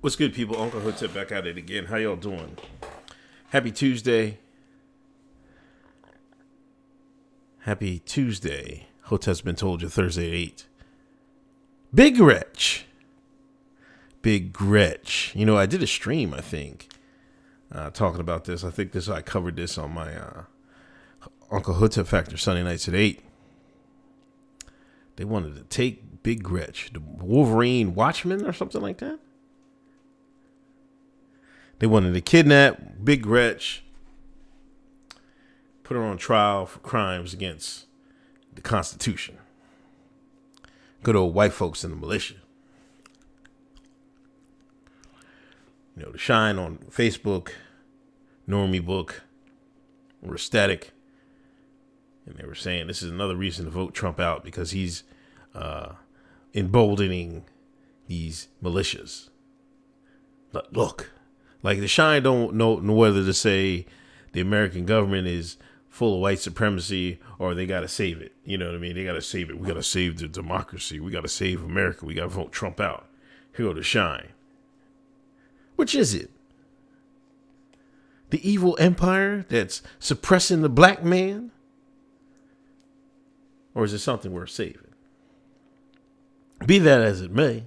What's good, people? Uncle Hotep back at it again. How y'all doing? Happy Tuesday. Happy Tuesday. Hotep's been told you Thursday at 8. Big Gretch. Big Gretch. You know, I did a stream, I think, talking about this. I covered this on my Uncle Hotep Factor Sunday nights at 8. They wanted to take Big Gretch, the Wolverine Watchman or something like that. They wanted to kidnap Big Gretch, put her on trial for crimes against the Constitution. Good old white folks in the militia. You know, the Shine on Facebook, Normie Book, were ecstatic. And they were saying this is another reason to vote Trump out because he's emboldening these militias. Look. Like, the Shine don't know whether to say the American government is full of white supremacy or they got to save it. You know what I mean? They got to save it. We got to save the democracy. We got to save America. We got to vote Trump out. Here go the Shine. Which is it? The evil empire that's suppressing the black man? Or is it something worth saving? Be that as it may,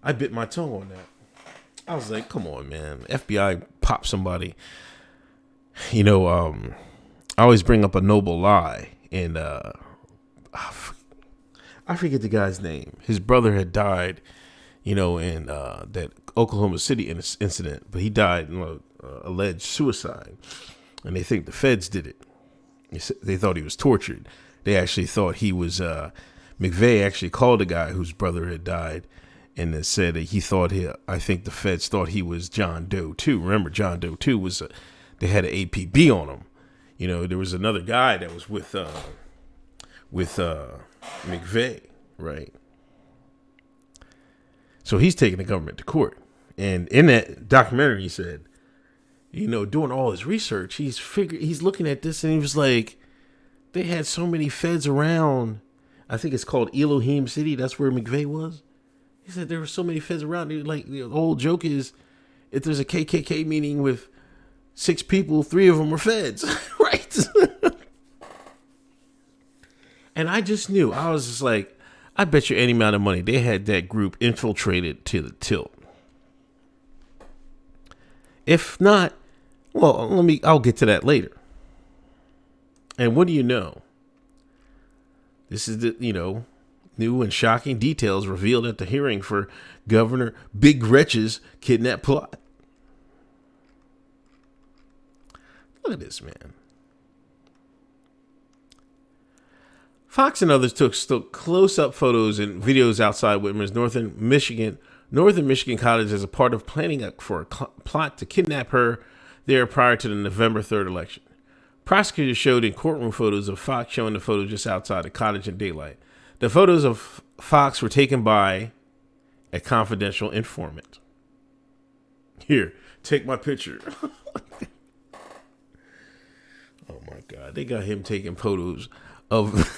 I bit my tongue on that. I was like, come on, man. FBI pop somebody. You know, I always bring up a noble lie. And I forget the guy's name. His brother had died, you know, in that Oklahoma City incident. But he died in alleged suicide. And they think the feds did it. They thought he was tortured. They actually thought he was, McVeigh actually called a guy whose brother had died. And then said that I think the feds thought he was John Doe 2. Remember, John Doe 2 they had an APB on him. You know, there was another guy that was with McVeigh, right? So he's taking the government to court. And in that documentary, he said, you know, doing all his research, he's looking at this and he was like, they had so many feds around. I think it's called Elohim City. That's where McVeigh was. He said there were so many feds around. Like, the whole joke is, if there's a KKK meeting with 6 people, 3 of them are feds, right? And I just knew. I was just like, I bet you any amount of money they had that group infiltrated to the tilt. If not, well, I'll get to that later. And what do you know? This is new and shocking details revealed at the hearing for Governor Big Gretch's kidnap plot. Look at this, man. Fox and others took close-up photos and videos outside Whitmer's Northern Michigan College as a part of planning for a plot to kidnap her there prior to the November 3rd election. Prosecutors showed in courtroom photos of Fox showing the photo just outside the college in daylight. The photos of Fox were taken by a confidential informant. Here, take my picture. Oh my God. They got him taking photos of...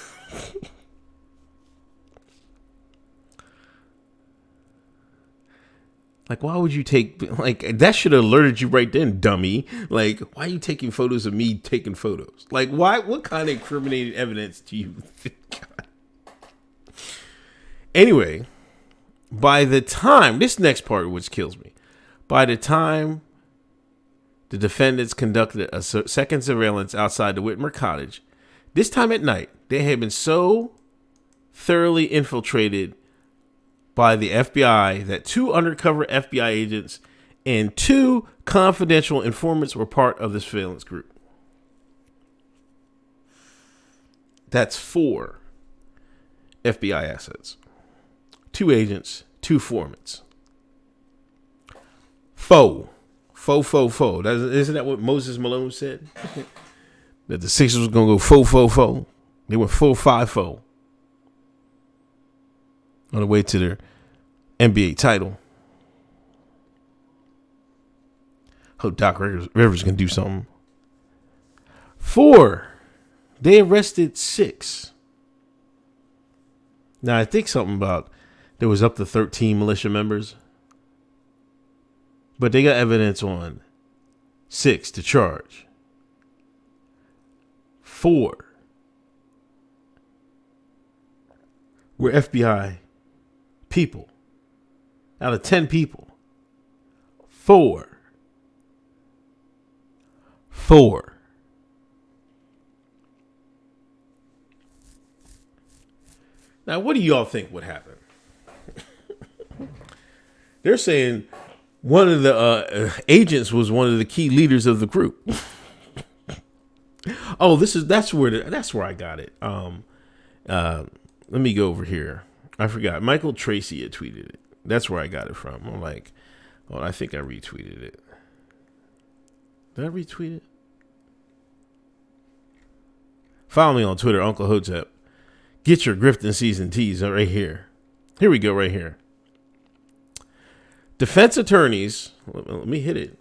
Like, why would you take... Like, that should have alerted you right then, dummy. Like, why are you taking photos of me taking photos? Like, why? What kind of incriminating evidence do you think? Anyway, by the time, this next part which kills me, by the time the defendants conducted a second surveillance outside the Whitmer College, this time at night, they had been so thoroughly infiltrated by the FBI that 2 undercover FBI agents and 2 confidential informants were part of the surveillance group. That's 4 FBI assets. 2 agents, 2 informants. Foe. Isn't that what Moses Malone said? That the Sixers was going to go foe. They went 4-5-4 on the way to their NBA title. Hope Doc Rivers can do something. 4. They arrested 6. Now, I think something about there was up to 13 militia members. But they got evidence on 6 to charge. 4 were FBI people. Out of 10 people, 4. Now, what do y'all think would happen? They're saying one of the agents was one of the key leaders of the group. Oh, that's where I got it. Let me go over here. I forgot. Michael Tracy had tweeted it. That's where I got it from. I'm like, oh, I think I retweeted it. Did I retweet it? Follow me on Twitter, Uncle Hotep. Get your Grifton season teas right here. Here we go, right here. Defense attorneys, let me hit it,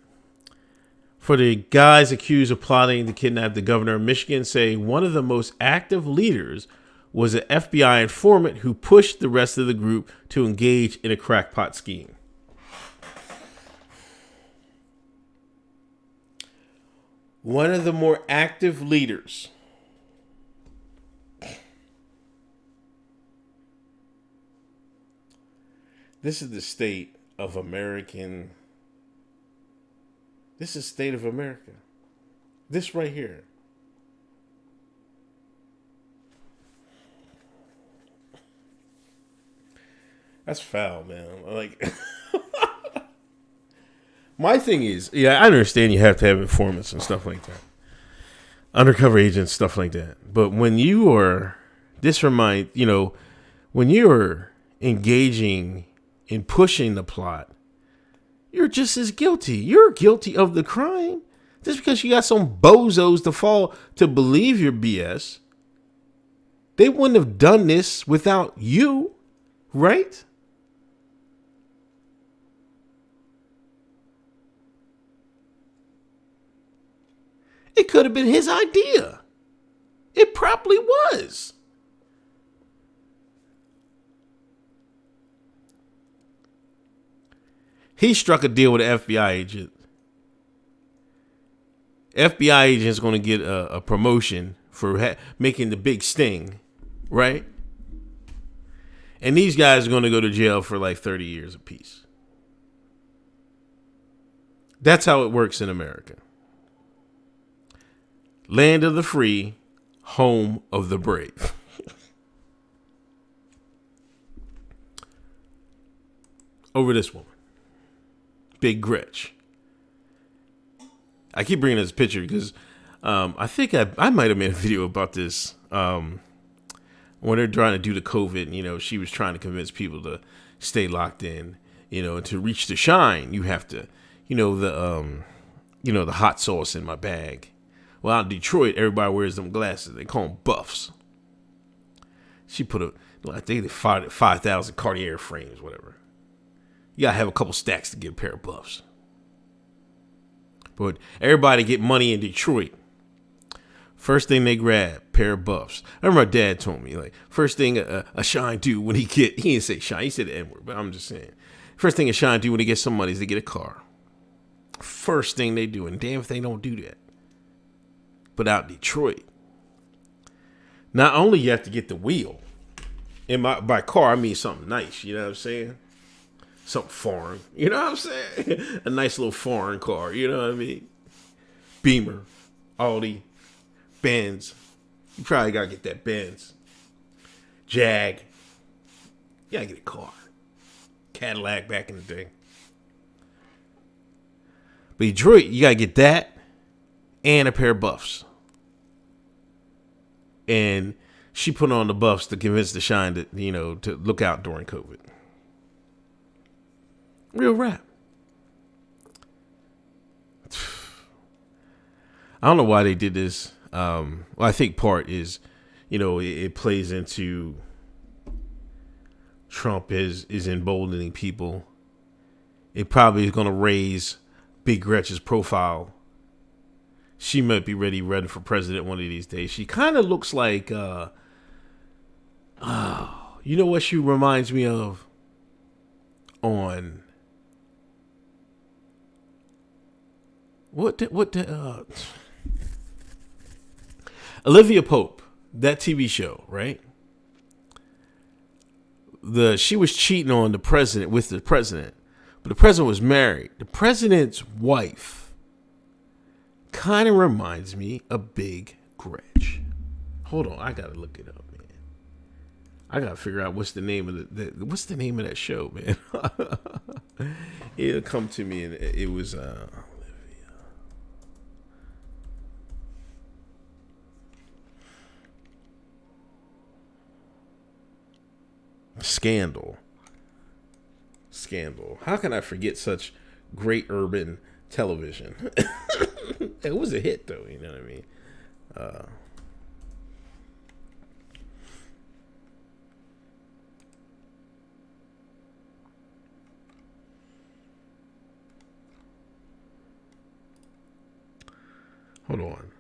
for the guys accused of plotting to kidnap the governor of Michigan say one of the most active leaders was an FBI informant who pushed the rest of the group to engage in a crackpot scheme. One of the more active leaders. This is the state of American. This is state of America. This right here. That's foul, man. Like, my thing is, yeah, I understand you have to have informants and stuff like that, undercover agents, stuff like that. But when you are, when you're engaging in pushing the plot, you're just as guilty. You're guilty of the crime. Just because you got some bozos to fall to believe your BS, they wouldn't have done this without you, right? It could have been his idea. It probably was. He struck a deal with an FBI agent. FBI agent is going to get a promotion for making the big sting, right? And these guys are going to go to jail for like 30 years apiece. That's how it works in America. Land of the free, home of the brave. Over this woman. Big Gretch. I keep bringing this picture because I think I might have made a video about this when they're trying to do the COVID. She was trying to convince people to stay locked in. And to reach the shine, you have to, the hot sauce in my bag. Well, out in Detroit, everybody wears them glasses. They call them buffs. She put I think they 5,000 Cartier frames, whatever. You gotta have a couple stacks to get a pair of buffs. But everybody get money in Detroit. First thing they grab, pair of buffs. I remember my dad told me, like, first thing a shine do when he didn't say shine, he said the N-word, but I'm just saying. First thing a shine do when he gets some money is they get a car. First thing they do, and damn if they don't do that. But out in Detroit, not only you have to get the wheel. By car, I mean something nice, you know what I'm saying? Something foreign, you know what I'm saying? A nice little foreign car, you know what I mean? Beamer, Audi, Benz. You probably gotta get that Benz. Jag. You gotta get a car. Cadillac back in the day. But Detroit, you gotta get that and a pair of buffs. And she put on the buffs to convince the shine that, to look out during COVID. Real rap. I don't know why they did this. I think part is, it plays into Trump is emboldening people. It probably is going to raise Big Gretch's profile. She might be ready for president one of these days. She kind of looks like, you know what she reminds me of? On Olivia Pope, that TV show, right? She was cheating on the president with the president, but the president was married. The president's wife kind of reminds me of Big Gretch. Hold on, I gotta look it up, man. I gotta figure out what's the name of what's the name of that show, man. It'll come to me, and it was Scandal. How can I forget such great urban television? It was a hit, though. You know what I mean? Hold on.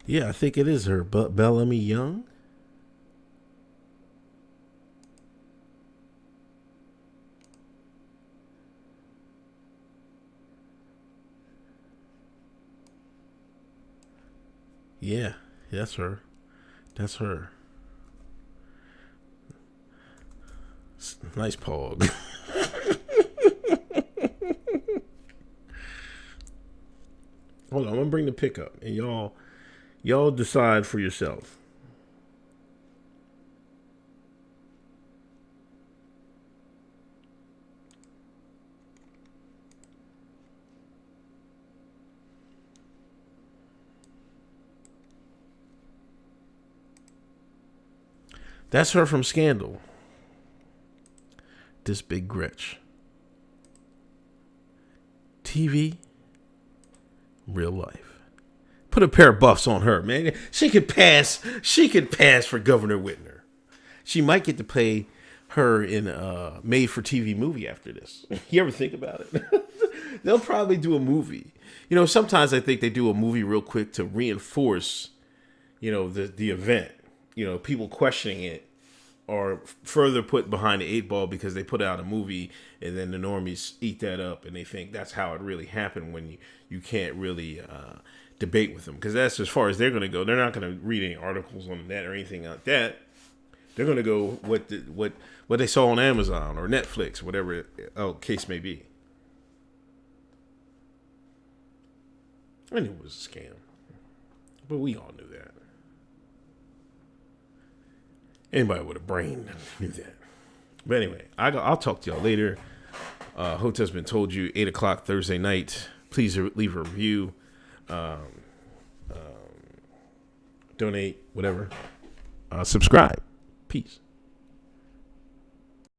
Yeah, I think it is her. Bellamy Young. Yeah, that's her. That's her. Nice pog. Hold on, I'm gonna bring the pick up, and y'all decide for yourself. That's her from Scandal. This Big Gretch. TV, real life. Put a pair of buffs on her, man. She could pass. She could pass for Governor Whitner. She might get to play her in a made-for-TV movie after this. You ever think about it? They'll probably do a movie. You know, sometimes I think they do a movie real quick to reinforce, you know, the event. You know, people questioning it are further put behind the eight ball because they put out a movie and then the normies eat that up and they think that's how it really happened when you can't really debate with them. Because that's as far as they're going to go. They're not going to read any articles on the net or anything like that. They're going to go what they saw on Amazon or Netflix, whatever case may be. I knew it was a scam. But we all knew that. Anybody with a brain knew that. But anyway, I'll talk to y'all later. Hoteps been told you 8 o'clock Thursday night. Please leave a review. Donate, whatever. Subscribe. Peace.